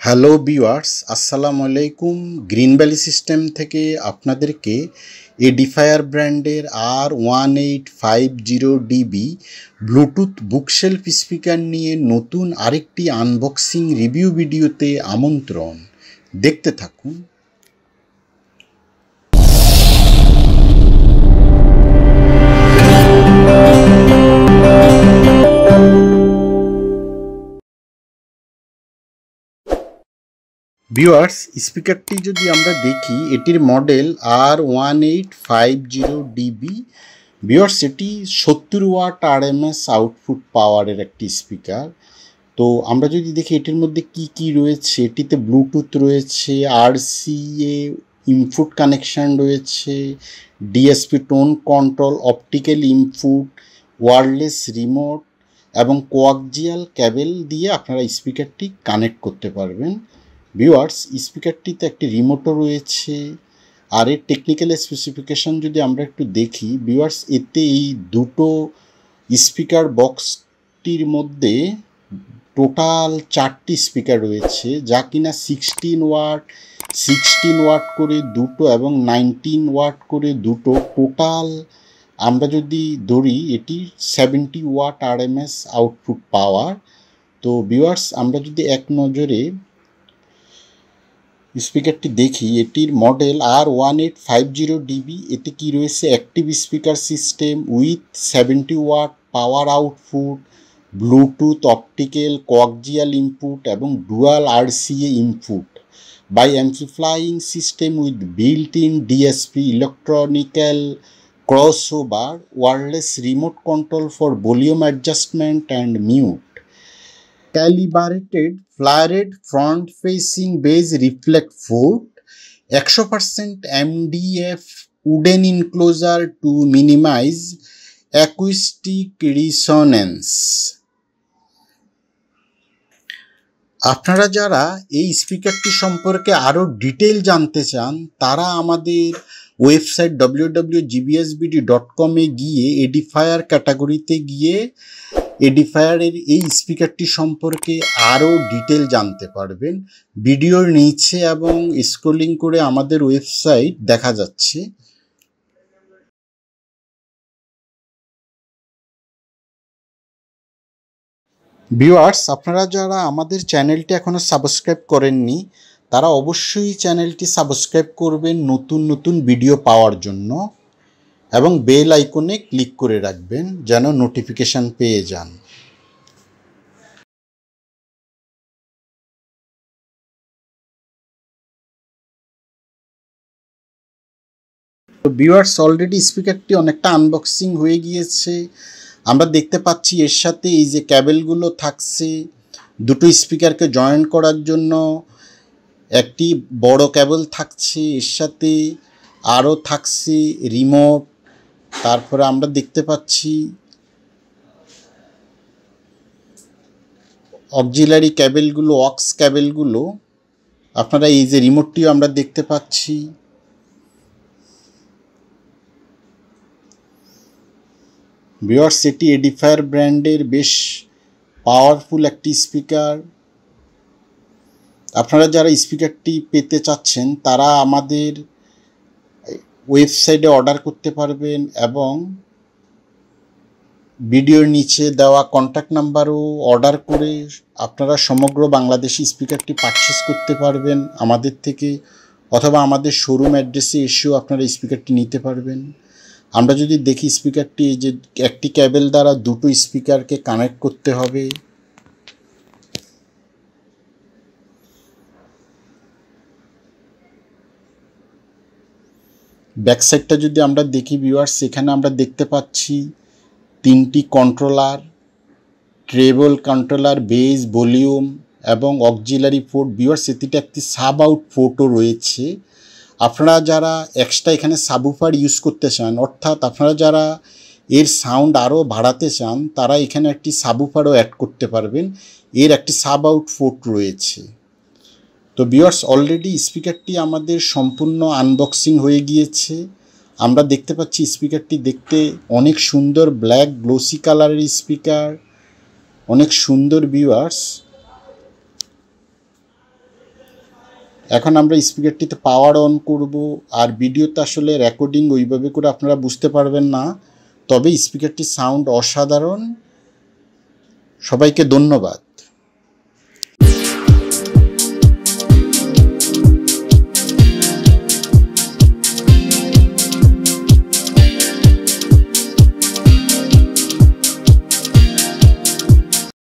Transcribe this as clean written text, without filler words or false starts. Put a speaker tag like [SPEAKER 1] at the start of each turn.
[SPEAKER 1] Hello viewers, আসসালামু আলাইকুম। Green valley system থেকে আপনাদেরকে এডিফায়ার ব্র্যান্ডের R1850DB ব্লুটুথ বুকশেলফ স্পিকার নিয়ে নতুন আরেকটি আনবক্সিং রিভিউ ভিডিওতে আমন্ত্রণ। দেখতে থাকুন। ভিউয়ার্স, স্পিকারটি যদি আমরা দেখি, এটির মডেল R1850DB। ভিউয়ার্স, এটি 70 ওয়াট RMS আউটপুট পাওয়ারের একটি স্পিকার। তো আমরা যদি দেখি এটির মধ্যে কি কি রয়েছে, এটিতে ব্লুটুথ রয়েছে, RCA ইনপুট কানেকশান রয়েছে, DSP tone control, optical input, wireless remote এবং কোয়াক্সিয়াল ক্যাবেল দিয়ে আপনারা স্পিকারটি কানেক্ট করতে পারবেন। ভিউয়ার্স, স্পিকারটিতে একটি রিমোটও রয়েছে। আর এর টেকনিক্যাল স্পেসিফিকেশান যদি আমরা একটু দেখি, ভিউয়ার্স, এতে এই দুটো স্পিকার বক্সটির মধ্যে টোটাল 4টি স্পিকার রয়েছে, যা কিনা 16 ওয়াট করে দুটো এবং 19 ওয়াট করে দুটো। টোটাল আমরা যদি ধরি এটি 70 ওয়াট RMS আউটপুট পাওয়ার। তো ভিউয়ার্স, আমরা যদি এক নজরে স্পিকারটি দেখি, এটির মডেল R1850DB। এতে কি রয়েছে, active speaker system with 70 watt power output, Bluetooth, optical, coaxial input এবং dual RCA input by amplifying system with built in DSP electronical crossover, wireless remote control for volume adjustment and mute, calibrated flared front facing base reflect foot, 100% MDF wooden enclosure to minimize acoustic resonance। আপনারা যারা এই স্পিকারটি সম্পর্কে আরও detail জানতে চান, তারা আমাদের website www.gbsbd.com গিয়ে এডিফায়ার ক্যাটাগরিতে গিয়ে এডিফায়ারের এই স্পিকারটি সম্পর্কে আরও ডিটেল জানতে পারবেন। ভিডিওর নিচে এবং স্ক্রলিং করে আমাদের ওয়েবসাইট দেখা যাচ্ছে। ভিউয়ার্স, আপনারা যারা আমাদের চ্যানেলটি এখনও সাবস্ক্রাইব করেননি, তারা অবশ্যই চ্যানেলটি সাবস্ক্রাইব করবেন নতুন নতুন ভিডিও পাওয়ার জন্য, এবং বেল আইকনে ক্লিক করে রাখবেন যেন নোটিফিকেশান পেয়ে যান। তো ভিউয়ার্স, অলরেডি স্পিকারটি অনেকটা আনবক্সিং হয়ে গিয়েছে। আমরা দেখতে পাচ্ছি এর সাথে এই যে ক্যাবেলগুলো থাকছে, দুটো স্পিকারকে জয়েন করার জন্য একটি বড় ক্যাবেল থাকছে, এর সাথে আরও থাকছে রিমোট। তারপরে আমরা দেখতে পাচ্ছি অক্সিলারি ক্যাবেলগুলো, অক্স ক্যাবেলগুলো। আপনারা এই যে রিমোটটিও আমরা দেখতে পাচ্ছি। ভিউয়ার্স, এটি এডিফায়ার ব্র্যান্ডের বেশ পাওয়ারফুল একটি স্পিকার। আপনারা যারা স্পিকারটি পেতে চাচ্ছেন, তারা আমাদের ওয়েবসাইটে অর্ডার করতে পারবেন এবং ভিডিওর নিচে দেওয়া কন্ট্যাক্ট নাম্বারও অর্ডার করে আপনারা সমগ্র বাংলাদেশি স্পিকারটি পারচেস করতে পারবেন আমাদের থেকে, অথবা আমাদের শোরুম অ্যাড্রেসে এসেও আপনারা স্পিকারটি নিতে পারবেন। আমরা যদি দেখি স্পিকারটি, যে একটি ক্যাবেল দ্বারা দুটো স্পিকারকে কানেক্ট করতে হবে। ব্যাকসাইডটা যদি আমরা দেখি ভিউয়ার্স, সেখানে আমরা দেখতে পাচ্ছি 3টি controller, treble controller, base, volume এবং অক্সিলারি পোর্ট। ভিউয়ার্স, এটিতে একটি সাব আউট পোর্টও রয়েছে। আপনারা যারা এক্সট্রা এখানে সাবউফার ইউজ করতে চান, অর্থাৎ আপনারা যারা এর সাউন্ড আরও বাড়াতে চান, তারা এখানে একটি সাবউফারও অ্যাড করতে পারবেন। এর একটি সাব আউট পোর্ট রয়েছে। তো ভিউয়ার্স, অলরেডি স্পিকারটি আমাদের সম্পূর্ণ আনবক্সিং হয়ে গিয়েছে। আমরা দেখতে পাচ্ছি স্পিকারটি দেখতে অনেক সুন্দর, ব্ল্যাক গ্লোসি কালারের স্পিকার, অনেক সুন্দর। ভিউয়ার্স, এখন আমরা স্পিকারটিতে পাওয়ার অন করব। আর ভিডিওতে আসলে রেকর্ডিং ওইভাবে করে আপনারা বুঝতে পারবেন না, তবে স্পিকারটির সাউন্ড অসাধারণ। সবাইকে ধন্যবাদ।